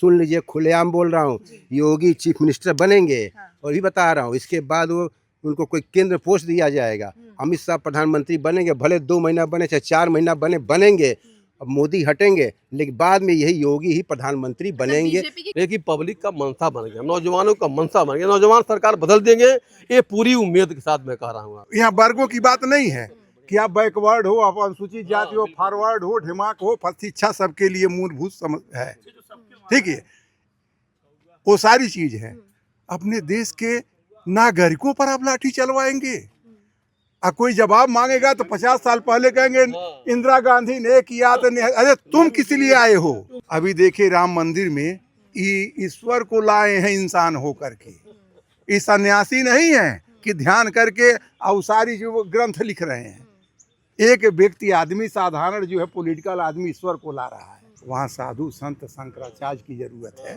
सुन लीजिए, खुलेआम बोल रहा हूँ, योगी चीफ मिनिस्टर बनेंगे। और भी बता रहा हूँ, इसके बाद वो उनको कोई केंद्र पोस्ट दिया जाएगा। अमित शाह प्रधानमंत्री बनेंगे, भले 2 महीना बने चाहे 4 महीना बनेंगे। अब मोदी हटेंगे, लेकिन बाद में यही योगी ही प्रधानमंत्री बनेंगे। लेकिन पब्लिक का मनसा बन गया, नौजवानों का मनसा बन गया, नौजवान सरकार बदल देंगे, ये पूरी उम्मीद के साथ मैं कह रहा हूँ। यहाँ वर्गों की बात नहीं है कि आप बैकवर्ड हो, आप अनुसूचित जाति हो, फॉरवर्ड हो, ढिमाक हो, शिक्षा सबके लिए मूलभूत समझ है, ठीक है, वो सारी चीज है। अपने देश के नागरिकों पर आप लाठी चलवाएंगे, कोई जवाब मांगेगा तो 50 साल पहले कहेंगे इंदिरा गांधी ने किया तो नहीं। अरे तुम किस लिए आए हो? अभी देखिए राम मंदिर में ईश्वर को लाए हैं इंसान होकर के, ये सन्यासी नहीं है कि ध्यान करके औसारी जो ग्रंथ लिख रहे हैं। एक व्यक्ति आदमी साधारण जो है पॉलिटिकल आदमी ईश्वर को ला रहा है। वहाँ साधु संत शंकराचार्य की जरूरत है,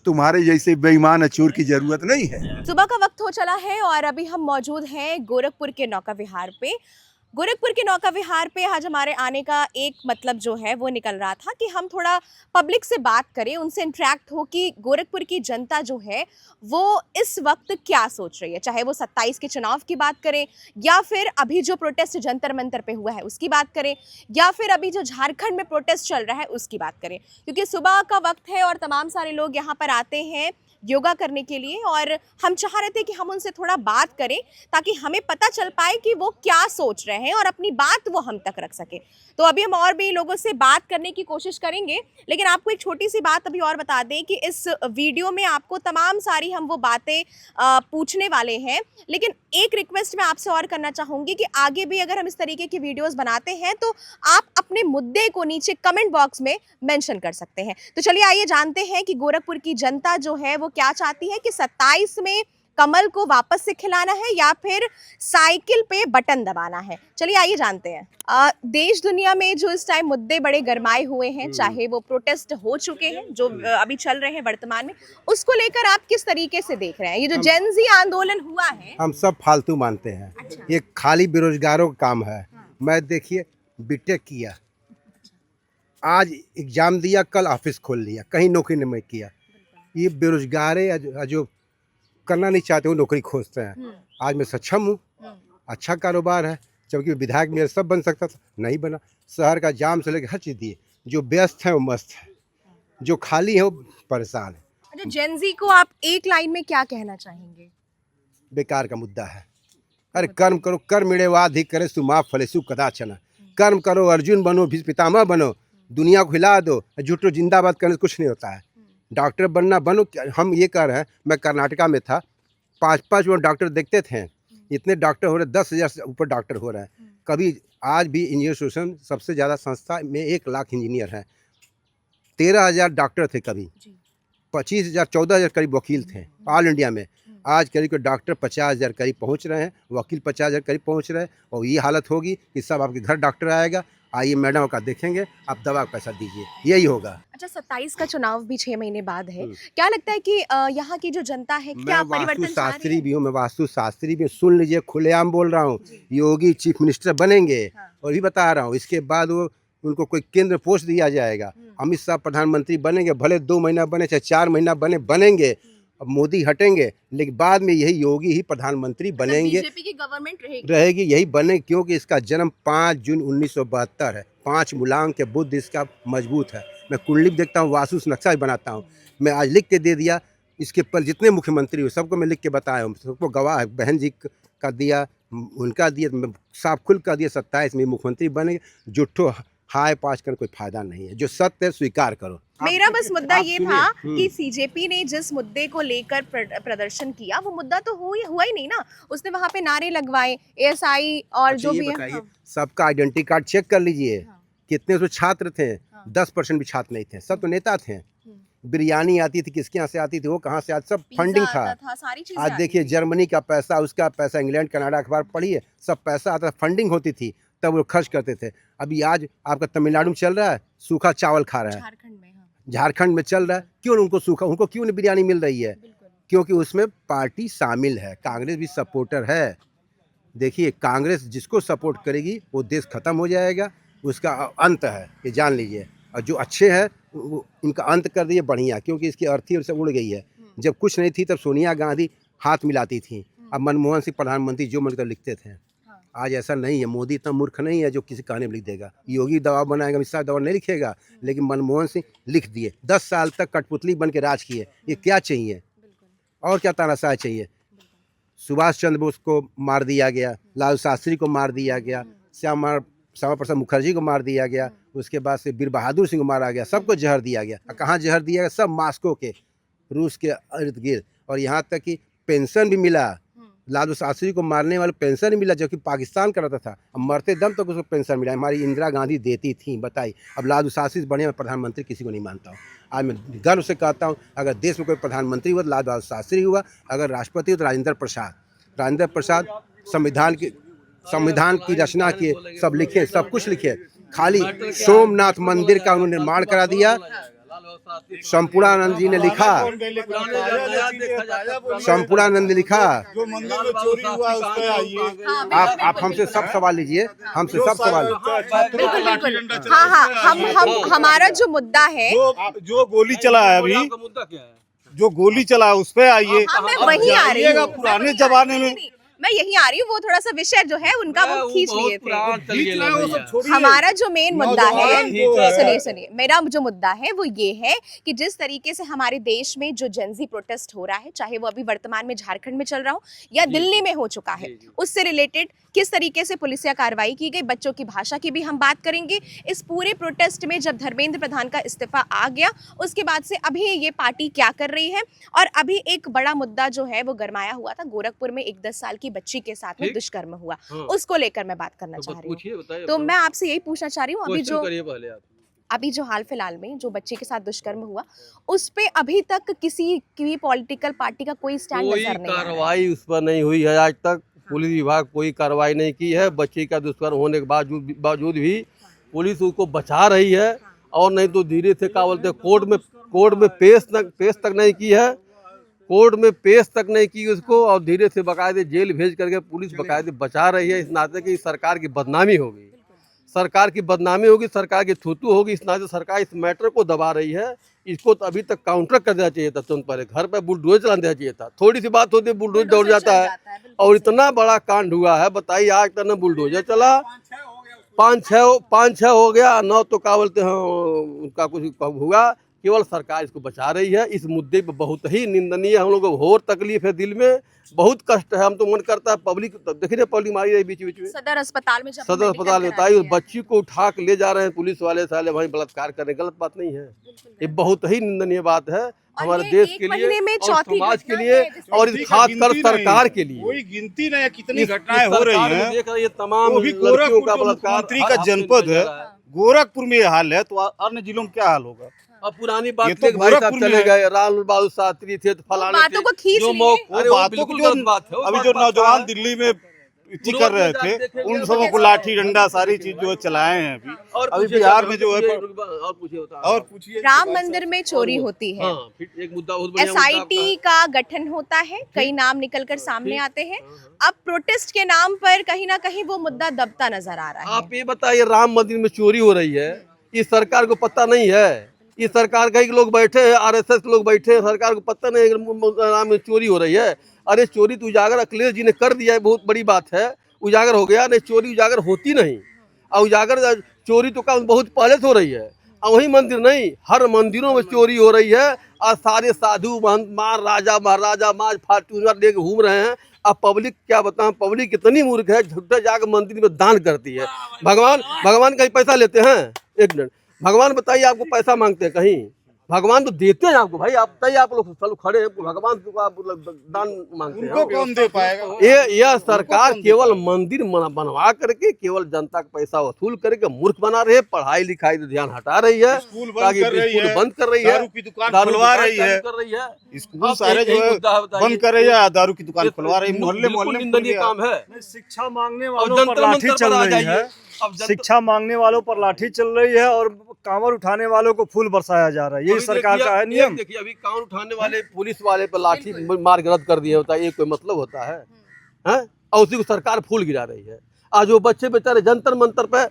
तुम्हारे जैसे बेईमान अचूर की जरूरत नहीं है। सुबह का वक्त हो चला है और अभी हम मौजूद हैं गोरखपुर के नौका विहार पे। गोरखपुर के नौका विहार पे आज हमारे आने का एक मतलब जो है वो निकल रहा था कि हम थोड़ा पब्लिक से बात करें, उनसे इंटरेक्ट हो कि गोरखपुर की जनता जो है वो इस वक्त क्या सोच रही है, चाहे वो 27 के चुनाव की बात करें या फिर अभी जो प्रोटेस्ट जंतर मंतर पे हुआ है उसकी बात करें या फिर अभी जो झारखंड में प्रोटेस्ट चल रहा है उसकी बात करें। क्योंकि सुबह का वक्त है और तमाम सारे लोग यहाँ पर आते हैं योगा करने के लिए और हम चाह रहे थे कि हम उनसे थोड़ा बात करें ताकि हमें पता चल पाए कि वो क्या सोच रहे हैं और अपनी बात वो हम तक रख सके। तो अभी हम और भी लोगों से बात करने की कोशिश करेंगे, लेकिन आपको एक छोटी सी बात अभी और बता दें कि इस वीडियो में आपको तमाम सारी हम वो बातें पूछने वाले हैं। लेकिन एक रिक्वेस्ट मैं आपसे और करना चाहूँगी कि आगे भी अगर हम इस तरीके की वीडियोज़ बनाते हैं तो आप अपने मुद्दे को नीचे कमेंट बॉक्स में मेंशन कर सकते हैं। तो चलिए आइए जानते हैं कि गोरखपुर की जनता जो है वो क्या चाहती है कि 27 में कमल को वापस से खिलाना है या फिर साइकिल पे बटन दबाना है। चलिए आइए जानते हैं। देश दुनिया में जो इस टाइम मुद्दे बड़े गरमाए हुए हैं, चाहे वो प्रोटेस्ट हो चुके हैं जो अभी चल रहे हैं वर्तमान में, उसको लेकर आप किस तरीके से देख रहे हैं? ये जो जेन ज़ी आंदोलन हुआ है, हम सब फालतू मानते हैं। अच्छा। ये खाली बेरोजगारों का काम है। मैं देखिए बीटेक किया, आज एग्जाम दिया, कल ऑफिस खोल लिया, कहीं नौकरी नहीं किया। ये बेरोजगार है जो करना नहीं चाहते वो नौकरी खोजते हैं। आज मैं सक्षम हूँ, अच्छा कारोबार है, जबकि विधायक मेरा सब बन सकता था, नहीं बना। शहर का जाम से लेकर हर चीज़ दिए, जो व्यस्त है वो मस्त है, जो खाली है वो परेशान है। अच्छा, जेन ज़ी को आप एक लाइन में क्या कहना चाहेंगे? बेकार का मुद्दा है। अरे कर्म करो, कर्मण्येवाधि करे सुमा फलेषु कदाचन। कर्म करो, अर्जुन बनो, भीष्म पितामह बनो, दुनिया को हिला दो। झूठो जिंदाबाद करने से कुछ नहीं होता है। डॉक्टर बनना बनो, हम ये कर रहे हैं। मैं कर्नाटका में था, 5-5 वो डॉक्टर देखते थे, इतने डॉक्टर हो रहे, 10,000 से ऊपर डॉक्टर हो रहे हैं। कभी आज भी इंजीनियर एसोसिएशन सबसे ज़्यादा संस्था में 1 लाख इंजीनियर हैं। 13,000 डॉक्टर थे कभी, 25,000 14,000 करीब वकील थे ऑल इंडिया में। आज करीब डॉक्टर 50,000 करीब पहुंच रहे हैं, वकील 50,000 करीब पहुंच रहे हैं। और ये हालत होगी कि सब आपके घर डॉक्टर आएगा, आइए मैडम का देखेंगे, आप दवा का पैसा दीजिए, यही होगा। अच्छा, 27 का चुनाव भी 6 महीने बाद है, क्या लगता है कि यहाँ की जो जनता है क्या परिवर्तन चाह रही शास्त्री भी हूँ, मैं वास्तु शास्त्री भी हूँ। सुन लीजिए, खुलेआम बोल रहा हूँ, योगी चीफ मिनिस्टर बनेंगे। और भी बता रहा हूँ, इसके बाद वो उनको कोई केंद्र पोस्ट दिया जाएगा। अमित शाह प्रधानमंत्री बनेंगे, भले 2 महीना बने चाहे 4 महीना बनेंगे। अब मोदी हटेंगे, लेकिन बाद में यही योगी ही प्रधानमंत्री बनेंगे। बीजेपी की गवर्नमेंट रहेगी, यही बने, क्योंकि इसका जन्म 5 जून 1972 है। 5 मूलांक के बुद्ध इसका मजबूत है। मैं कुंडली देखता हूँ, वास्तु नक्शा भी बनाता हूँ। मैं आज लिख के दे दिया, इसके पर जितने मुख्यमंत्री हो सबको मैं लिख के बताया हूँ, सबको गवाह है। बहन जी का दिया, उनका दिया, मैं साफ खुल कर दिया। 27 में मुख्यमंत्री बनेंगे। जुट्ठो हाय पाँच कर कोई फायदा नहीं है, जो सत्य है स्वीकार करो। मेरा बस मुद्दा ये था कि सीजेपी ने जिस मुद्दे को लेकर प्रदर्शन किया वो मुद्दा तो हुआ ही नहीं ना। उसने वहाँ पे नारे लगवाए, एएसआई और जो भी है। सबका आइडेंटिटी कार्ड चेक कर लीजिए, कितने उसमें छात्र थे। 10% भी छात्र नहीं थे, सब तो नेता थे। बिरयानी आती थी, किसके यहाँ से आती थी, वो कहाँ से आती, सब फंडिंग था। आज देखिए जर्मनी का पैसा, उसका पैसा, इंग्लैंड कनाडा अखबार पढ़िए, सब पैसा आता था, फंडिंग होती थी, तब वो खर्च करते थे। अभी आज आपका तमिलनाडु में चल रहा है, सूखा चावल खा रहा है। झारखंड में चल रहा है, क्यों उनको सूखा, उनको क्यों नहीं बिरयानी मिल रही है? क्योंकि उसमें पार्टी शामिल है, कांग्रेस भी सपोर्टर है। देखिए कांग्रेस जिसको सपोर्ट करेगी वो देश खत्म हो जाएगा, उसका अंत है, ये जान लीजिए। और जो अच्छे हैं इनका अंत कर दिए बढ़िया, क्योंकि इसकी अर्थी और सब उड़ गई है। जब कुछ नहीं थी तब सोनिया गांधी हाथ मिलाती थी, अब मनमोहन सिंह प्रधानमंत्री जो मन कर लिखते थे। आज ऐसा नहीं है, मोदी इतना मूर्ख नहीं है जो किसी कहानी में लिख देगा। योगी दवा बनाएगा, अमित शाह दवा नहीं लिखेगा, लेकिन मनमोहन सिंह लिख दिए। 10 साल तक कठपुतली बन के राज किए। ये क्या चाहिए और क्या तानाशाह चाहिए? सुभाष चंद्र बोस को मार दिया गया, लालू शास्त्री को मार दिया गया, श्यामा प्रसाद मुखर्जी को मार दिया गया, उसके बाद से वीर बहादुर सिंह को मारा गया, सबको जहर दिया गया। कहाँ जहर दिया गया? सब मास्को के, रूस के इर्द गिर्द। और यहाँ तक कि पेंशन भी मिला, लालू शास्त्री को मारने वाले पेंशन भी मिला, जो कि पाकिस्तान कराता था। अब मरते दम तक उसको पेंशन मिला, हमारी इंदिरा गांधी देती थी। बताइए, अब लालू शास्त्री से बढ़िया मैं प्रधानमंत्री किसी को नहीं मानता हूँ। आज मैं गर्व से कहता हूँ, अगर देश में कोई प्रधानमंत्री हुआ तो लालू शास्त्री हुआ, अगर राष्ट्रपति हुआ तो राजेंद्र प्रसाद संविधान की रचना किए, सब लिखे, सब कुछ लिखे। खाली सोमनाथ मंदिर का उन्होंने निर्माण करा दिया। संपूर्णानंद जी ने लिखा, संपूर्णानंद ने लिखा। जो मंदिर में चोरी हुआ उस पे आइए। आप हमसे सब सवाल लीजिए, हमसे सब सवाल। बिल्कुल बिल्कुल, हाँ हाँ, हम हमारा जो मुद्दा है, जो गोली चला है अभी, मुद्दा क्या है? जो गोली चला है उस पे आइए। हाँ, मैं वही आ रही हूँ। पुराने जमाने में मैं यही आ रही हूँ, वो थोड़ा सा विषय जो है उनका वो खींच लिए थे। हमारा जो मेन मुद्दा है, सुनिए, मेरा जो मुद्दा है वो ये है कि जिस तरीके से हमारे देश में जो जेनजी प्रोटेस्ट हो रहा है, चाहे वो अभी वर्तमान में झारखंड में चल रहा हो या दिल्ली में हो चुका है, उससे रिलेटेड किस तरीके से पुलिसिया कार्रवाई की गई, बच्चों की भाषा की भी हम बात करेंगे। इस पूरे प्रोटेस्ट में जब धर्मेंद्र प्रधान का इस्तीफा आ गया, उसके बाद से अभी ये पार्टी क्या कर रही है, और अभी एक बड़ा मुद्दा जो है वो गरमाया हुआ था, गोरखपुर में एक 10 साल की बच्ची के साथ में दुष्कर्म हुआ, उसको लेकर मैं बात करना चाह रही हूँ। तो मैं आपसे यही पूछना चाह रही हूँ, अभी जो हाल फिलहाल में जो बच्चे के साथ दुष्कर्म हुआ, उस पे अभी तक किसी की पॉलिटिकल पार्टी का कोई स्टैंड नजर नहीं आ रहा है। कार्रवाई उस पर नहीं हुई है आज तक। पुलिस विभाग कोई कार्रवाई नहीं की है। बच्ची का दुष्कर्म होने के बावजूद भी पुलिस उसको बचा रही है, और नहीं तो धीरे से क्या बोलते हैं, कोर्ट में पेश तक नहीं की है, कोर्ट में पेश तक नहीं की उसको, और धीरे से बकायदे जेल भेज करके पुलिस बकायदे बचा रही है। इस नाते की सरकार की बदनामी होगी, सरकार की बदनामी होगी, सरकार की थूतू होगी। इस नाते सरकार इस मैटर को दबा रही है। इसको तो अभी तक काउंटर कर देना चाहिए था, तुरंत पहले घर पे बुलडोजर चला देना चाहिए था। थोड़ी सी बात होती है बुलडोजर दौड़ जाता है, और इतना बड़ा कांड हुआ है। बताइए, आज तक न बुलडोजर चला, 5-6 हो गया, 9 तो क्या बोलते हैं उनका कुछ हुआ। केवल सरकार इसको बचा रही है। इस मुद्दे पे बहुत ही निंदनीय, हम लोगों को और तकलीफ है, दिल में बहुत कष्ट है। हम तो मन करता है पब्लिक, देखिए पब्लिक मारी रही बीच में सदर अस्पताल में, बताइए, उस बच्ची को उठा के ले जा रहे हैं पुलिस वाले, साले वहीं बलात्कार करने, गलत बात नहीं है। ये बहुत ही निंदनीय बात है हमारे देश के लिए और समाज के लिए, और खासकर सरकार के लिए। कोई गिनती नहीं है कितनी घटनाएं हो रही हैं। देख रही है तमाम लड़कियों का बलात्कार। मुख्यमंत्री का जनपद है, गोरखपुर में ये हाल है, तो अन्य जिलों में क्या हाल होगा? अब पुरानी बात तो भाई साहब चले गए, लालू बहादुर शास्त्री थे तो फलाने बातों को खींच जो बातों को अभी जो नौजवान दिल्ली में कर रहे थे, उन सबों को लाठी डंडा सारी चीज जो चलाए हैं अभी बिहार में जो है। और पूछिए, राम मंदिर में चोरी होती है, एक मुद्दा SIT का गठन होता है, कई नाम निकलकर सामने आते हैं। अब प्रोटेस्ट के नाम पर कहीं ना कहीं वो मुद्दा दबता नजर आ रहा है। आप ये बताइए, राम मंदिर में चोरी हो रही है, इस सरकार को पता नहीं है? इस सरकार कई लोग बैठे हैं, RSS के लोग बैठे हैं, सरकार को पता नहीं राम में चोरी हो रही है। अरे चोरी तो उजागर अखिलेश जी ने कर दिया है, बहुत बड़ी बात है, उजागर हो गया। नहीं, चोरी उजागर होती नहीं, और उजागर चोरी तो का बहुत पहले से हो रही है। और वही मंदिर नहीं, हर मंदिरों में चोरी हो रही है, और सारे साधु मार राजा महाराजा माज फार्चूनर लेके घूम रहे हैं। अब पब्लिक क्या बताएं, पब्लिक इतनी मूर्ख है, झूठे जाकर मंदिर में दान करती है। भगवान कहीं पैसा लेते हैं? एक मिनट, भगवान बताइए आपको पैसा मांगते हैं कहीं? भगवान तो देते हैं आपको भाई। आप बताइए, आप लोग चलो खड़े हैं, भगवान को आप दान मांगते हैं, उनको कौन दे पाएगा? यह सरकार केवल मंदिर बनवा करके केवल जनता का पैसा वसूल करके मूर्ख बना रही है। पढ़ाई लिखाई से ध्यान हटा रही है, स्कूल बंद कर रही है, दारू की दुकान खुलवा रही है, स्कूल सारे जो है बंद कर रही है, दारू की दुकान खुलवा रही है, मोहल्ले निंदनीय काम है। शिक्षा मांगने वालों पर लाठी चल रही है, शिक्षा मांगने वालों पर लाठी चल रही है, और कांवर उठाने वालों को फूल बरसाया जा रहा है। यही सरकार का है नियम। देखिए, अभी कांवर उठाने वाले पुलिस वाले पर लाठी मार के रद्द कर दिए होता है, ये कोई मतलब होता है? हैं? और उसी को सरकार फूल गिरा रही है। आज वो बच्चे बेचारे जंतर मंतर पे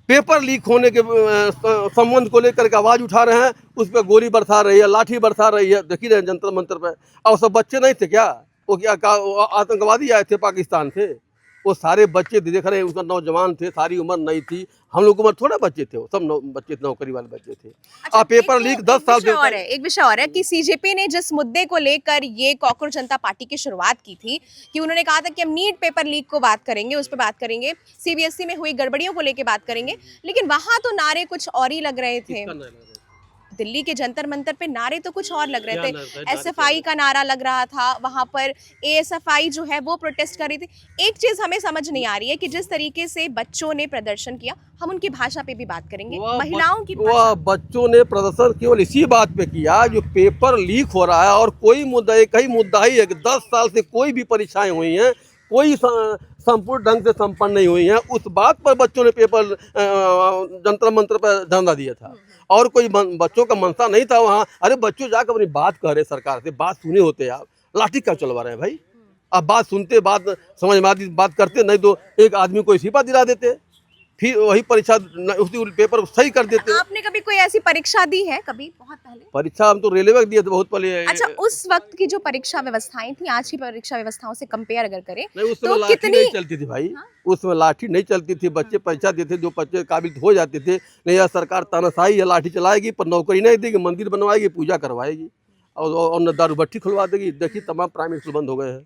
पेपर लीक होने के संबंध को लेकर के आवाज उठा रहे हैं, उस पर गोली बरसा रही है, लाठी बरसा रही है, देख ही रहे हैं जंतर मंतर पे। और सब बच्चे नहीं थे क्या? वो क्या आतंकवादी आए थे पाकिस्तान से? वो सारे बच्चे देख रहे हैं, उसका नौजवान थे, सारी उम्र नहीं थी। हम लोग उम्र थोड़ा बच्चे थे, वो सब बच्चे नौकरी वाले बच्चे थे। अच्छा, पेपर लीक 10 साल से और है, एक विषय और है कि सीजेपी ने जिस मुद्दे को लेकर ये कॉकरोच जनता पार्टी की शुरुआत की थी कि उन्होंने कहा था कि हम नीट पेपर लीक को बात करेंगे, उस पर बात करेंगे, सीबीएसई में हुई गड़बड़ियों को लेकर बात करेंगे, लेकिन वहां तो नारे कुछ और ही लग रहे थे। दिल्ली के जंतर मंतर पे नारे तो कुछ और लग रहे थे। एसएफआई का नारा लग रहा था, वहां पर एएसएफआई जो है वो प्रोटेस्ट कर रही थी। एक चीज हमें समझ नहीं आ रही है कि जिस तरीके से बच्चों ने प्रदर्शन किया, हम उनकी भाषा पे भी बात करेंगे, महिलाओं की वह बच्चों ने प्रदर्शन केवल इसी बात पे किया जो पेपर लीक हो रहा है, और कोई मुद्दा, एक ही मुद्दा ही है कि 10 साल से कोई भी परीक्षाएं हुई हैं, कोई संपूर्ण ढंग से संपन्न नहीं हुई हैं। उस बात पर बच्चों ने पेपर जंतर मंतर पर धरना दिया था, और कोई बच्चों का मनसा नहीं था वहाँ। अरे बच्चों जाकर अपनी बात कह रहे सरकार से, बात सुने होते आप, लाठी क्यों चलवा रहे हैं भाई? आप बात सुनते, बात समझ में आती, बात करते, नहीं तो एक आदमी को इस्तीफा दिला देते, फिर वही परीक्षा उसी पेपर सही कर देते। आपने कभी कोई ऐसी परीक्षा दी है? कभी बहुत पहले परीक्षा हम तो रेलवे की दिए थे बहुत पहले। अच्छा, उस वक्त की जो परीक्षा व्यवस्थाएं थी आज की परीक्षा व्यवस्थाओं से कंपेयर अगर करें नहीं, उस समय तो लाठी कितनी नहीं चलती थी भाई। उस समय लाठी नहीं चलती थी, बच्चे परीक्षा देते, जो बच्चे काबिल हो जाते थे। नहीं, यह सरकार तानाशाही है, लाठी चलाएगी पर नौकरी नहीं देगी, मंदिर बनवाएगी, पूजा करवाएगी, और न दारू भट्टी खुलवा देगी। देखिए तमाम प्राइवेट स्कूल बंद हो गए हैं।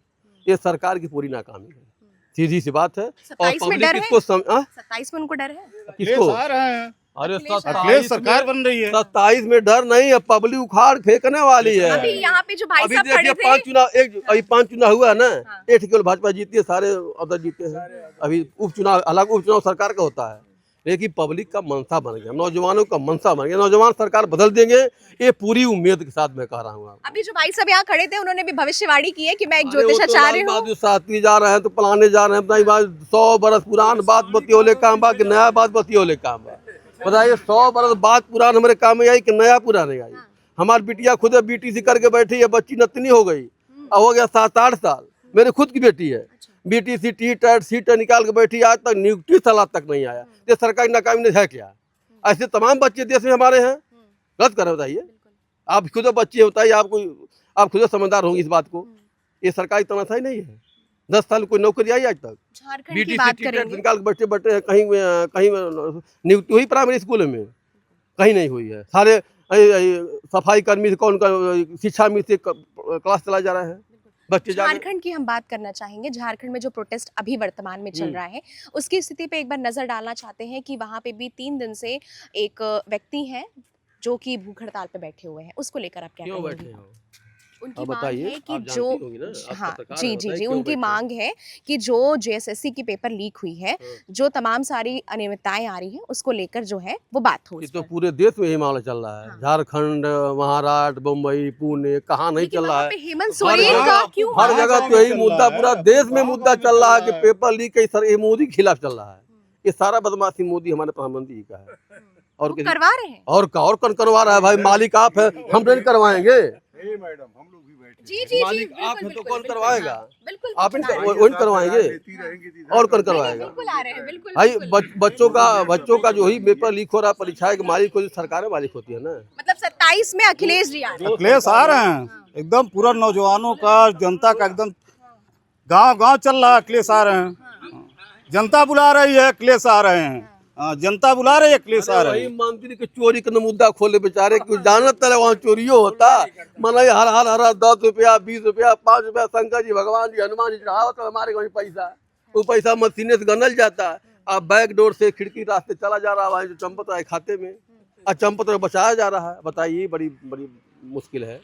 ये सरकार की पूरी नाकामी है, सीधी सी बात है। और 27 में डर है? इसको 27 में उनको डर है? किसको? अरे अखिलेश सरकार बन रही है। 27 में डर नहीं है, पब्लिक उखाड़ फेंकने वाली है। अभी यहाँ पे जो भाई अभी साहब खड़े देखिए थे, 5 चुनाव, अभी 5 चुनाव हुआ है ना, एक केवल भाजपा जीती है, सारे उधर जीते हैं। अभी उपचुनाव, अलग उपचुनाव सरकार का होता है, लेकिन पब्लिक का मनसा बन गया, नौजवानों का मनसा बन गया। नौजवान सरकार बदल देंगे, ये पूरी उम्मीद के साथ मैं कह रहा हूँ। अभी जो भाई साहब यहाँ खड़े थे उन्होंने भी भविष्यवाणी की है कि मैं एक ज्योतिषाचार्य हूँ। साथी जा रहे हैं तो पलाने जा रहे हैं, बताइए 100 बरस पुरान बात बतियोले काम बा कि नया बात बतियोले काम बा? बताइए 100 बरस बात पुरान हमारे काम में आई कि नया पुराने आई? हमारी बिटिया खुद बीटीसी करके बैठी है, बच्ची नतनी हो गई, अब हो गया 7-8 साल। मेरे खुद की बेटी है, बीटीसी टीटेट सीटेट निकाल के बैठी, आज तक नियुक्ति सलाह तक नहीं आया। ये सरकारी नाकामी है क्या? ऐसे तमाम बच्चे देश में हमारे हैं, गलत कर रहे बताइए। आप खुद बच्चे बताइए, आप खुद समझदार होंगे इस बात को। ये सरकारी तमाशाई नहीं है। 10 साल कोई नौकरी आई आज तक? झारखंड की बात करेंगे, निकाल के बैठे हैं, कहीं नियुक्ति हुई प्राइमरी स्कूल में? कहीं नहीं हुई है। सारे सफाई कर्मी से, कौन शिक्षा मित्र से क्लास चला जा रहा है, बच्चे जा। झारखंड की हम बात करना चाहेंगे। झारखंड में जो प्रोटेस्ट अभी वर्तमान में चल रहा है उसकी स्थिति पे एक बार नजर डालना चाहते हैं कि वहाँ पे भी 3 दिन से एक व्यक्ति हैं जो कि भूख हड़ताल पे बैठे हुए हैं, उसको लेकर आप क्या क्यों कहेंगे? बैठे हो? उनकी आप मांग बताइए, है कि आप जो जानती होंगी ना, आप हाँ पत्रकार जी हैं, जी बताइए जी क्यों उनकी बैठे? मांग है कि जो जेएसएससी की पेपर लीक हुई है, जो तमाम सारी अनियमितताएं आ रही हैं उसको लेकर जो है वो बात हो। ये इस तो पर। पूरे देश में ही मामला चल रहा है। हाँ। झारखंड, महाराष्ट्र, मुंबई, पुणे, कहाँ नहीं लेकिन चल रहा वहाँ है? पे हेमंत हर सोरेन जगह- का क्यों? हर जगह तो यही मुद्दा, पूरा देश में मुद्दा चल रहा है कि पेपर लीक के सर, ये मोदी के खिलाफ चल रहा है। ये सारा बदमाशी मोदी हमारे प्रधानमंत्री जी का है। और वो किसी- करवा रहे हैं। और कौन करवा रहा है भाई? मालिक आप है, हम नहीं करवाएंगे। मैडम हम लोग भी बैठे जी जी जी मालिक बिल्कुल, आप हैं तो बिल्कुल, कौन बिल्कुल, करवाएगा? हाँ, बिल्कुल आप बिल्कुल, इनका- हाँ। वही करवाएंगे, और कौन नहीं, करवाएगा? बिल्कुल आ रहे हैं, बिल्कुल भाई बिल्कुल। बच्चों का जो ही पेपर लीक हो रहा है, परीक्षाएं के मालिक को सरकार मालिक होती है ना। मतलब 27 में अखिलेश जी आ रहे हैं। अखिलेश आ रहे हैं, एकदम पूरा नौजवानों का, जनता का एकदम गांव गांव चल रहा है। अखिलेश आ रहे हैं, जनता बुला रही है, अखिलेश आ रहे हैं। जनता बुला रही है, अखिलेश आ रहे वही हैं। मंत्री के चोरी का मुद्दा खोले बेचारे, क्यों जानत है वहाँ चोरियो होता। माना हर 10 रुपया, 20 रुपया, 5 रुपया शंकर जी, भगवान जी, हनुमान जी चढ़ाओ तो हमारे वहीं पैसा, वो पैसा मशीने से गनल जाता है। अब बैक डोर से खिड़की रास्ते चला जा रहा है, जो चंपत रहा है खाते में, और चंपत को बचाया जा रहा है। बताइए, बड़ी बड़ी मुश्किल है।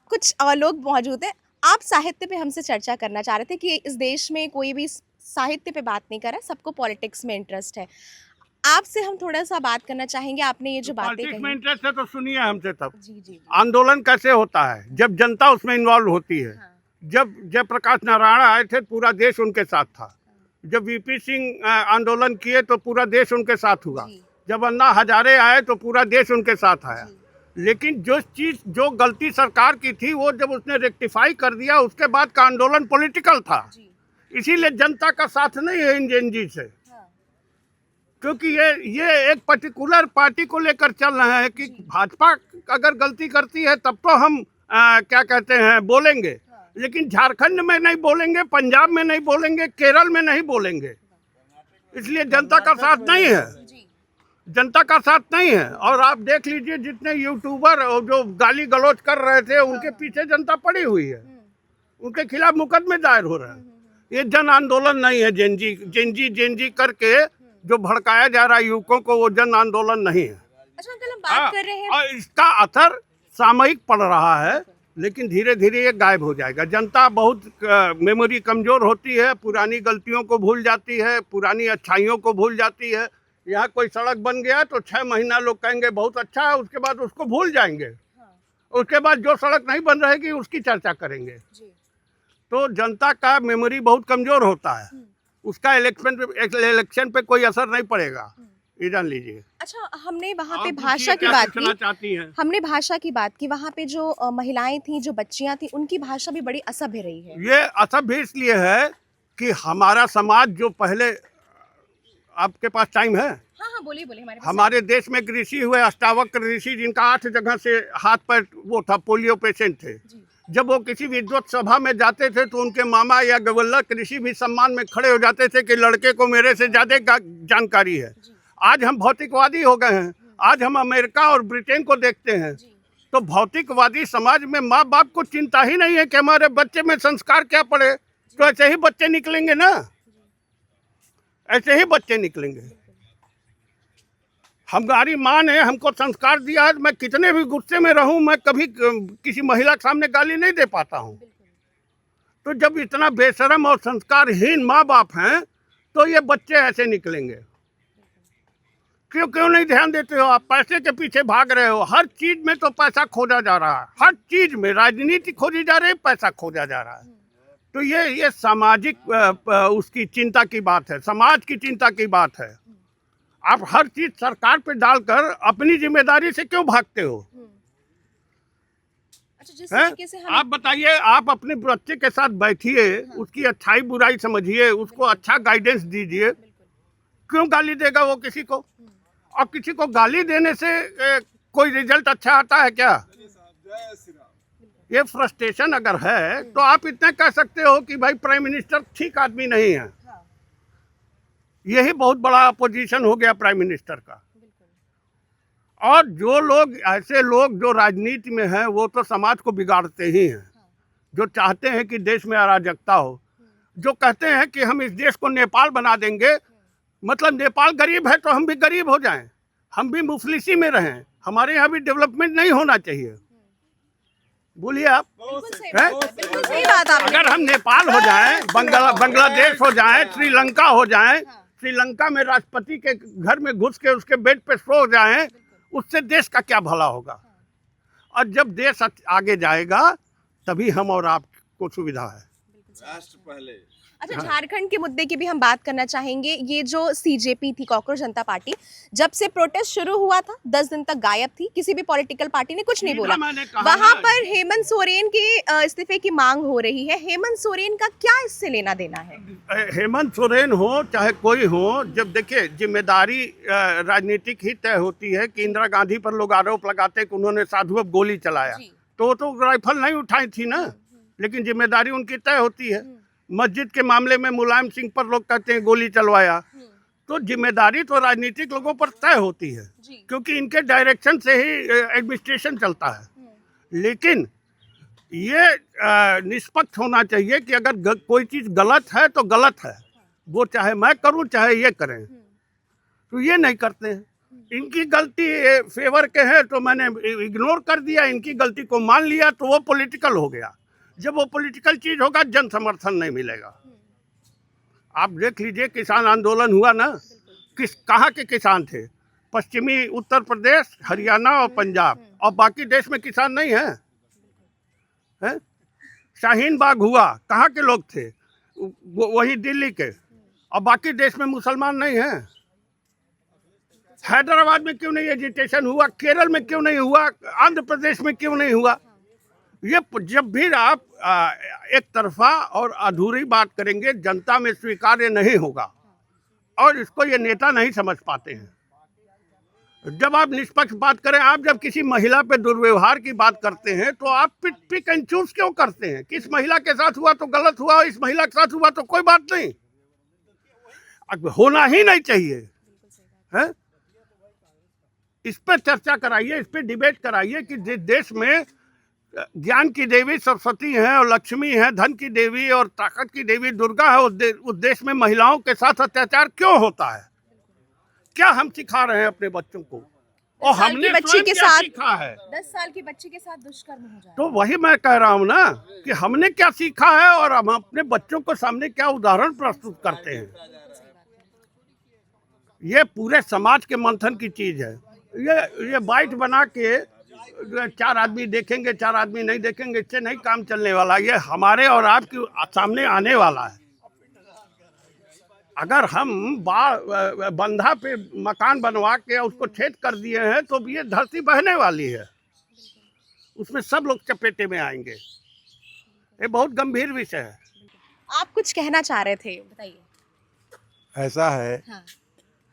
कुछ लोग मौजूद हैं। आप साहित्य पे हमसे चर्चा करना चाह रहे थे कि इस देश में कोई भी साहित्य पे बात नहीं कर रहा, सबको पॉलिटिक्स में इंटरेस्ट है। आपसे हम थोड़ा सा बात करना चाहेंगे। आपने ये जो बातें पॉलिटिक्स में कही, इंटरेस्ट है तो सुनिए हमसे तब। जी जी जी, आंदोलन कैसे होता है? जब जनता उसमें इन्वॉल्व होती है। हाँ। जब जयप्रकाश नारायण आए थे, पूरा देश उनके साथ था। जब वीपी सिंह आंदोलन किए तो पूरा देश उनके साथ हुआ। जी। जब अन्ना हजारे आए तो पूरा देश उनके साथ आया। लेकिन जो गलती सरकार की थी, वो जब उसने रेक्टिफाई कर दिया, उसके बाद का आंदोलन पॉलिटिकल था। जी। इसीलिए जनता का साथ नहीं है इन एनजी से। क्योंकि ये एक पर्टिकुलर पार्टी को लेकर चल रहे हैं कि भाजपा अगर गलती करती है तब तो हम क्या कहते हैं बोलेंगे, लेकिन झारखंड में नहीं बोलेंगे, पंजाब में नहीं बोलेंगे, केरल में नहीं बोलेंगे। इसलिए जनता का साथ नहीं है, जनता का साथ नहीं है। और आप देख लीजिए जितने यूट्यूबर जो गाली गलौज कर रहे थे उनके पीछे जनता पड़ी हुई है, उनके खिलाफ मुकदमे दायर हो रहे हैं। ये जन आंदोलन नहीं है, जेनजी करके जो भड़काया जा रहा है युवकों को, वो जन आंदोलन नहीं है। अच्छा अंकल, हम बात कर रहे हैं और इसका असर सामयिक पड़ रहा है, लेकिन धीरे धीरे ये गायब हो जाएगा। जनता बहुत मेमोरी कमजोर होती है, पुरानी गलतियों को भूल जाती है, पुरानी अच्छाइयों को भूल जाती है। यहाँ कोई सड़क बन गया तो 6 महीना लोग कहेंगे बहुत अच्छा है, उसके बाद उसको भूल जाएंगे। उसके बाद जो सड़क नहीं बन रहेगी उसकी चर्चा करेंगे। तो जनता का मेमोरी बहुत कमजोर होता है, उसका इलेक्शन पे कोई असर नहीं पड़ेगा, ये जान लीजिए। अच्छा, हमने वहाँ पे आप भाषा की क्या बात पूछना की, चाहती हैं? हमने भाषा की बात की, वहाँ पे जो महिलाएं थी, जो बच्चियां थी, उनकी भाषा भी बड़ी असभ्य रही है। ये असभ्य इसलिए है कि हमारा समाज जो पहले, आपके पास टाइम है? हाँ बोलिए बोलिए। हमारे देश में ऋषि हुए, अष्टावक्र ऋषि, जिनका 8 जगह से हाथ पैर वो था, पोलियो पेशेंट थे। जब वो किसी विद्वत सभा में जाते थे तो उनके मामा या गवल्लक ऋषि भी सम्मान में खड़े हो जाते थे कि लड़के को मेरे से ज्यादा जानकारी है। आज हम भौतिकवादी हो गए हैं, आज हम अमेरिका और ब्रिटेन को देखते हैं। तो भौतिकवादी समाज में माँ बाप को चिंता ही नहीं है कि हमारे बच्चे में संस्कार क्या पड़े, तो ऐसे ही बच्चे निकलेंगे ना, ऐसे ही बच्चे निकलेंगे। हमारी माँ ने हमको संस्कार दिया है, मैं कितने भी गुस्से में रहूं, मैं कभी किसी महिला के सामने गाली नहीं दे पाता हूं। तो जब इतना बेशरम और संस्कारहीन माँ बाप हैं तो ये बच्चे ऐसे निकलेंगे। क्यों नहीं ध्यान देते हो आप? पैसे के पीछे भाग रहे हो, हर चीज में तो पैसा खोजा जा रहा है, हर चीज में राजनीति खोजी जा रही है, पैसा खोजा जा रहा है। तो ये सामाजिक उसकी चिंता की बात है, समाज की चिंता की बात है। आप हर चीज सरकार पे डालकर अपनी जिम्मेदारी से क्यों भागते हो? अच्छा, जिस तरीके से आप बताइए, आप अपने बच्चे के साथ बैठिए, उसकी अच्छाई बुराई समझिए, उसको अच्छा गाइडेंस दीजिए। क्यों गाली देगा वो किसी को? और किसी को गाली देने से कोई रिजल्ट अच्छा आता है क्या? ये फ्रस्ट्रेशन अगर है तो आप इतना कह सकते हो कि भाई प्राइम मिनिस्टर ठीक आदमी नहीं है। यही बहुत बड़ा अपोजिशन हो गया प्राइम मिनिस्टर का। और जो लोग, ऐसे लोग जो राजनीति में हैं, वो तो समाज को बिगाड़ते ही हैं। जो चाहते हैं कि देश में अराजकता हो, जो कहते हैं कि हम इस देश को नेपाल बना देंगे, मतलब नेपाल गरीब है तो हम भी गरीब हो जाएं, हम भी मुफलिसी में रहें, हमारे यहाँ भी डेवलपमेंट नहीं होना चाहिए। बोलिए आप, बिल्कुल सही बात आपने। अगर हम नेपाल हो जाएं, बांग्लादेश हो जाएं, श्रीलंका हो जाएं, श्रीलंका में राष्ट्रपति के घर में घुस के उसके बेड पे सो जाएं, उससे देश का क्या भला होगा? और जब देश आगे जाएगा तभी हम और आपको सुविधा है। राष्ट्र पहले। अच्छा, झारखंड के मुद्दे की भी हम बात करना चाहेंगे। ये जो सीजेपी थी, कॉकरोच जनता पार्टी, जब से प्रोटेस्ट शुरू हुआ था 10 दिन तक गायब थी, किसी भी पॉलिटिकल पार्टी ने कुछ नहीं बोला। वहां पर हेमंत सोरेन के इस्तीफे की मांग हो रही है। हेमंत सोरेन का क्या इससे लेना देना है? हेमंत सोरेन हो चाहे कोई हो, जब देखिए जिम्मेदारी राजनीतिक ही तय होती है कि इंदिरा गांधी पर लोग आरोप लगाते कि उन्होंने साधु अब गोली चलाया, तो राइफल नहीं उठाई थी ना, लेकिन जिम्मेदारी उनकी तय होती है। मस्जिद के मामले में मुलायम सिंह पर लोग कहते हैं गोली चलवाया, तो जिम्मेदारी तो राजनीतिक लोगों पर तय होती है, क्योंकि इनके डायरेक्शन से ही एडमिनिस्ट्रेशन चलता है। लेकिन ये निष्पक्ष होना चाहिए कि अगर कोई चीज़ गलत है तो गलत है, वो चाहे मैं करूं चाहे ये करें, तो ये नहीं करते हैं। इनकी गलती फेवर के है तो मैंने इग्नोर कर दिया, इनकी गलती को मान लिया, तो वो पॉलिटिकल हो गया। जब वो पॉलिटिकल चीज होगा, जन समर्थन नहीं मिलेगा। आप देख लीजिए, किसान आंदोलन हुआ ना, कहाँ के किसान थे? पश्चिमी उत्तर प्रदेश, हरियाणा और पंजाब, और बाकी देश में किसान नहीं है? शाहीन बाग हुआ, कहाँ के लोग थे? वही दिल्ली के, और बाकी देश में मुसलमान नहीं हैं। हैदराबाद में क्यों नहीं एजिटेशन हुआ? केरल में क्यों नहीं हुआ? आंध्र प्रदेश में क्यों नहीं हुआ? ये जब भी आप एक तरफा और अधूरी बात करेंगे, जनता में स्वीकार्य नहीं होगा। और इसको ये नेता नहीं समझ पाते हैं। जब आप निष्पक्ष बात करें, आप जब किसी महिला पे दुर्व्यवहार की बात करते हैं तो आप पिक एंड चूज क्यों करते हैं? किस महिला के साथ हुआ तो गलत हुआ, इस महिला के साथ हुआ तो कोई बात नहीं, अब होना ही नहीं चाहिए है। इस पर चर्चा कराइए, इस पर डिबेट कराइए कि जिस देश में ज्ञान की देवी सरस्वती है और लक्ष्मी है, धन की देवी और ताकत की देवी दुर्गा है, उस देश में महिलाओं के साथ अत्याचार क्यों होता है? क्या हम सिखा रहे हैं अपने बच्चों को? और हमने बच्ची के क्या साथ सीखा है? 10 साल की बच्ची के साथ दुष्कर्म हो जाए तो वही मैं कह रहा हूँ ना कि हमने क्या सीखा है और हम अपने बच्चों को सामने क्या उदाहरण प्रस्तुत करते हैं। ये पूरे समाज के मंथन की चीज है। ये बाइट बना के 4 आदमी देखेंगे, 4 आदमी नहीं देखेंगे, इससे नहीं काम चलने वाला। ये हमारे और आपके सामने आने वाला है। अगर हम बंधा पे मकान बनवा के उसको छेद कर दिए हैं तो ये धरती बहने वाली है, उसमें सब लोग चपेटे में आएंगे। ये बहुत गंभीर विषय है। आप कुछ कहना चाह रहे थे, बताइए। ऐसा है हाँ।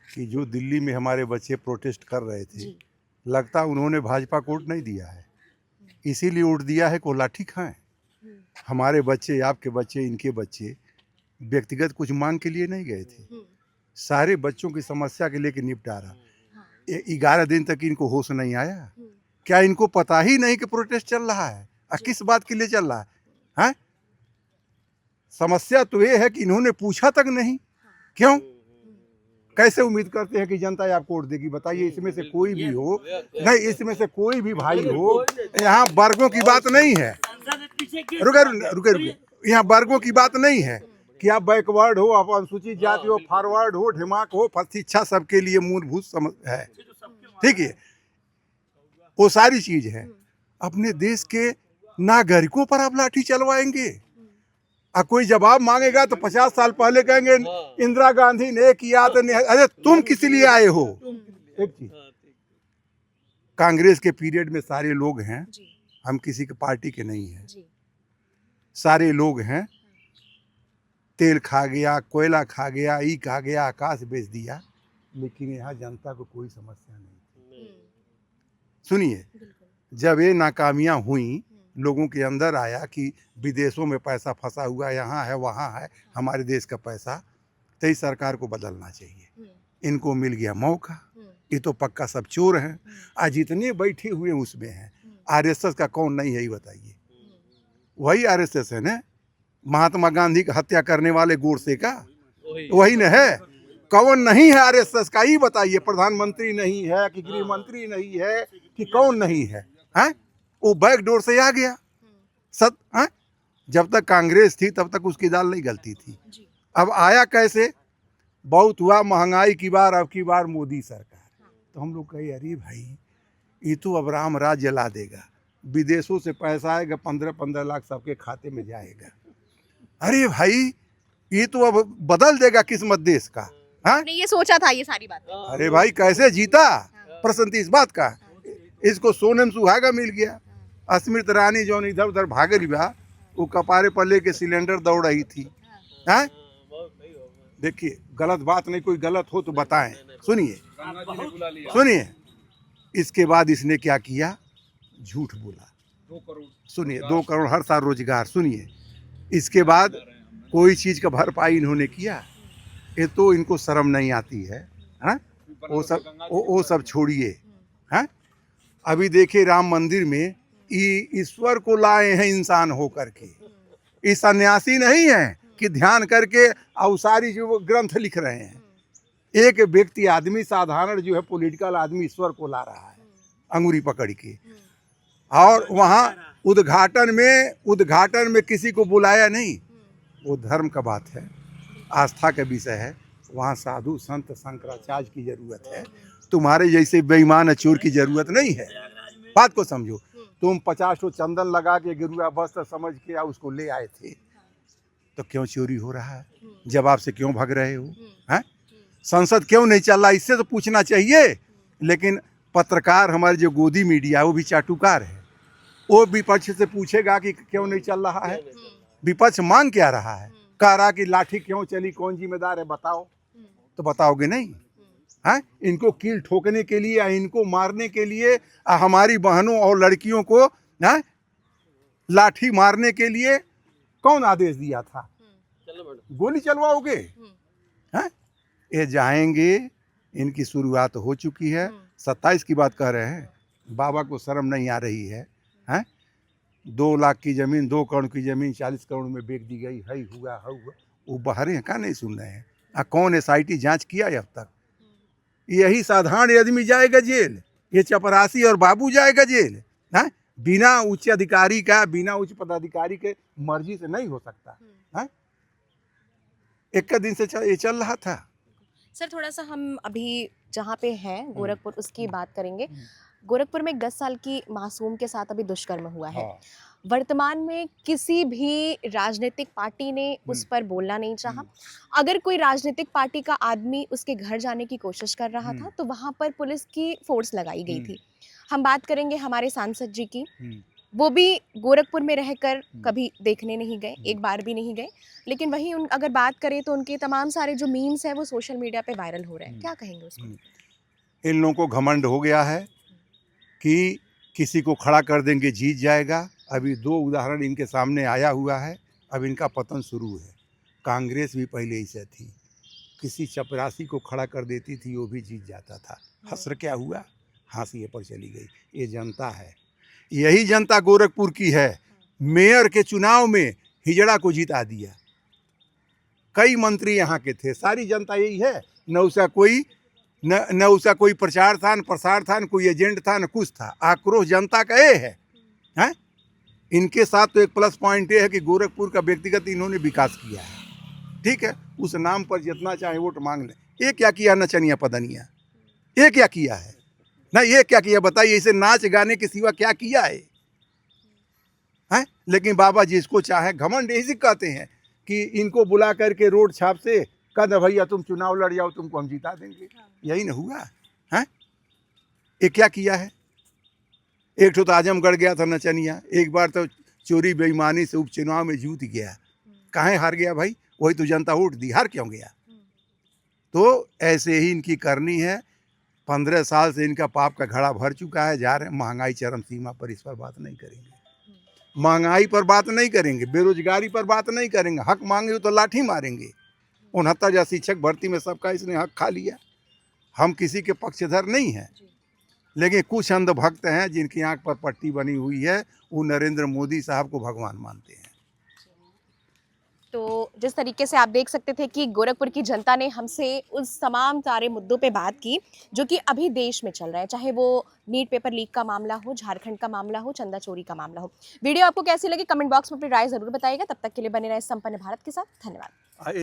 कि जो दिल्ली में हमारे बच्चे प्रोटेस्ट कर रहे थे, लगता उन्होंने भाजपा को वोट नहीं दिया है, इसीलिए वोट दिया है को लाठी खाएं। हमारे बच्चे, आपके बच्चे, इनके बच्चे व्यक्तिगत कुछ मांग के लिए नहीं गए थे, सारे बच्चों की समस्या के लेके निपटारा। 11 दिन तक इनको होश नहीं आया। क्या इनको पता ही नहीं कि प्रोटेस्ट चल रहा है और किस बात के लिए चल रहा है? समस्या तो ये है कि इन्होंने पूछा तक नहीं। क्यों? कैसे उम्मीद करते हैं कि जनता आपको वोट देगी? बताइए। इसमें से कोई भी हो, नहीं इसमें से कोई भी भाई हो, यहाँ वर्गों की बात नहीं है। रुके, यहाँ वर्गों की बात नहीं है कि आप बैकवर्ड हो, आप अनुसूचित जाति हो, फॉरवर्ड हो, ढिमाक हो, शिक्षा सबके लिए मूलभूत समझ है। ठीक है, वो सारी चीज है। अपने देश के नागरिकों पर आप लाठी चलवाएंगे और कोई जवाब मांगेगा तो 50 साल पहले कहेंगे इंदिरा गांधी ने किया तो नहीं। अरे तुम किस लिए आए हो? एक चीज, कांग्रेस के पीरियड में सारे लोग हैं, हम किसी के पार्टी के नहीं हैं, सारे लोग हैं। तेल खा गया, कोयला खा गया, ई खा गया, आकाश बेच दिया, लेकिन यहाँ जनता को कोई समस्या नहीं। सुनिए, जब ये नाकामियां हुई, लोगों के अंदर आया कि विदेशों में पैसा फंसा हुआ, यहाँ है वहाँ है, हमारे देश का पैसा, तो इस सरकार को बदलना चाहिए। इनको मिल गया मौका, ये तो पक्का सब चोर हैं। आज जितने बैठे हुए उसमें हैं, आरएसएस का कौन नहीं है ये बताइए? वही आरएसएस है ना, महात्मा गांधी की हत्या करने वाले गोडसे का, वही न है। कौन नहीं है आरएसएस का ये बताइए? प्रधानमंत्री नहीं है कि गृह मंत्री नहीं है कि कौन नहीं है? हैं? वो बैक डोर से आ गया। जब तक कांग्रेस थी तब तक उसकी दाल नहीं गलती थी। अब आया कैसे? बहुत हुआ महंगाई की बार, अब की बार मोदी सरकार। तो हम लोग कहे अरे भाई ये तो अब राम राज जला देगा, विदेशों से पैसा आएगा, 15-15 लाख सबके खाते में जाएगा। अरे भाई ये तो अब बदल देगा किस्मत देश का। आपने ये सोचा था ये सारी बात? अरे भाई कैसे जीता? प्रश्न इस बात का, इसको सोनम सुहागा मिल गया। स्मृति ईरानी जो इधर उधर भागल बा, वो कपारे पर लेके सिलेंडर दौड़ रही थी। हैं? देखिए, गलत बात नहीं, कोई गलत हो तो बताएं। सुनिए, इसके बाद इसने क्या किया? झूठ बोला। 2 करोड़, सुनिए, 2 करोड़ हर साल रोजगार। सुनिए, इसके बाद कोई चीज का भरपाई इन्होंने किया? ये तो इनको शर्म नहीं आती है। वो सब छोड़िए। हैं? अभी देखिए राम मंदिर में ईश्वर को लाए हैं इंसान होकर के। ये सन्यासी नहीं है कि ध्यान करके औसारी जो ग्रंथ लिख रहे हैं। एक व्यक्ति, आदमी साधारण जो है, पॉलिटिकल आदमी ईश्वर को ला रहा है अंगूरी पकड़ के। और वहाँ उद्घाटन में किसी को बुलाया नहीं। वो धर्म का बात है, आस्था का विषय है। वहाँ साधु संत शंकराचार्य की जरूरत है, तुम्हारे जैसे बेईमान चोर की जरूरत नहीं है। बात को समझो। तुम 50 चंदन लगा के गिरुआ वस्त्र समझ के उसको ले आए थे, तो क्यों चोरी हो रहा है? जवाब से क्यों भाग रहे हो? हैं? संसद क्यों नहीं चल रहा? इससे तो पूछना चाहिए। लेकिन पत्रकार, हमारे जो गोदी मीडिया, वो भी चाटुकार है। वो विपक्ष से पूछेगा कि क्यों नहीं चल रहा है। विपक्ष मांग क्या रहा है? कह रहा कि लाठी क्यों चली, कौन जिम्मेदार है बताओ। तो बताओगे नहीं? हैं? इनको कील ठोकने के लिए या इनको मारने के लिए हमारी बहनों और लड़कियों को हैं लाठी मारने के लिए कौन आदेश दिया था? गोली चलवाओगे? हैं? ये जाएंगे, इनकी शुरुआत हो चुकी है। 27 की बात कह रहे हैं, बाबा को शर्म नहीं आ रही है? हैं? 2 लाख की जमीन, 2 करोड़ की जमीन 40 करोड़ में बेच दी गई, है हुआ। वो बहरे हैं, क्या नहीं सुन रहे हैं? कौन SIT जांच किया है अब तक? यही साधारण आदमी जाएगा जेल, ये चपरासी और बाबू जाएगा जेल? हैं? बिना उच्च अधिकारी का, बिना उच्च पदाधिकारी के मर्जी से नहीं हो सकता है। एक का दिन से ये चल रहा था। सर थोड़ा सा हम अभी जहाँ पे हैं गोरखपुर उसकी बात करेंगे। गोरखपुर में 10 साल की मासूम के साथ अभी दुष्कर्म हुआ है। वर्तमान में किसी भी राजनीतिक पार्टी ने उस पर बोलना नहीं चाहा। अगर कोई राजनीतिक पार्टी का आदमी उसके घर जाने की कोशिश कर रहा था तो वहाँ पर पुलिस की फोर्स लगाई गई थी। हम बात करेंगे हमारे सांसद जी की, वो भी गोरखपुर में रहकर कभी देखने नहीं गए, एक बार भी नहीं गए। लेकिन वहीं अगर बात करें तो उनके तमाम सारे जो मीम्स हैं वो सोशल मीडिया पे वायरल हो रहे हैं, क्या कहेंगे उसको? इन लोगों को घमंड हो गया है कि किसी को खड़ा कर देंगे जीत जाएगा। अभी 2 उदाहरण इनके सामने आया हुआ है, अब इनका पतन शुरू है। कांग्रेस भी पहले ऐसे थी, किसी चपरासी को खड़ा कर देती थी, वो भी जीत जाता था। हसर क्या हुआ? हाशिए पर चली गई। ये जनता है, यही जनता गोरखपुर की है। मेयर के चुनाव में हिजड़ा को जिता दिया, कई मंत्री यहाँ के थे, सारी जनता यही है। न उसका कोई प्रचार था, न प्रसार था, न कोई एजेंट था, न कुछ था। आक्रोश जनता का ये है, हैं? इनके साथ तो एक प्लस पॉइंट ये है कि गोरखपुर का व्यक्तिगत इन्होंने विकास किया है। ठीक है, उस नाम पर जितना चाहे वोट मांग लें। ये क्या किया नचनिया पदनिया? ये क्या किया है? ना ये क्या किया बताइए? इसे नाच गाने के सिवा क्या किया है? हैं? लेकिन बाबा जिसको चाहे घमंड इसी कहते हैं कि इनको बुला करके रोड छाप से कह दे भैया तुम चुनाव लड़ जाओ, तुमको हम जिता देंगे। यही ना हुआ है? ये क्या किया है? एक तो आजमगढ़ गया था नचनिया, एक बार तो चोरी बेईमानी से उपचुनाव में जीत गया। काहे हार गया भाई? वही तो जनता वोट दी, हार क्यों गया? तो ऐसे ही इनकी करनी है। 15 साल से इनका पाप का घड़ा भर चुका है। जा रहे हैं महंगाई चरम सीमा पर, इस पर बात नहीं करेंगे। महंगाई पर बात नहीं करेंगे, बेरोजगारी पर बात नहीं करेंगे। हक मांगे तो लाठी मारेंगे। 69,000 शिक्षक भर्ती में सबका इसने हक खा लिया। हम किसी के पक्षधर नहीं हैं, लेकिन कुछ अंधभक्त हैं जिनकी आंख पर पट्टी बनी हुई है, वो नरेंद्र मोदी साहब को भगवान मानते हैं। तो जिस तरीके से आप देख सकते थे कि गोरखपुर की जनता ने हमसे उस तमाम सारे मुद्दों पे बात की जो कि अभी देश में चल रहा है, चाहे वो नीट पेपर लीक का मामला हो, झारखंड का मामला हो, चंदा चोरी का मामला हो। वीडियो आपको कैसी लगी कमेंट बॉक्स में अपनी राय जरूर बताइएगा। तब तक के लिए बने रहे संपन्न भारत के साथ। धन्यवाद।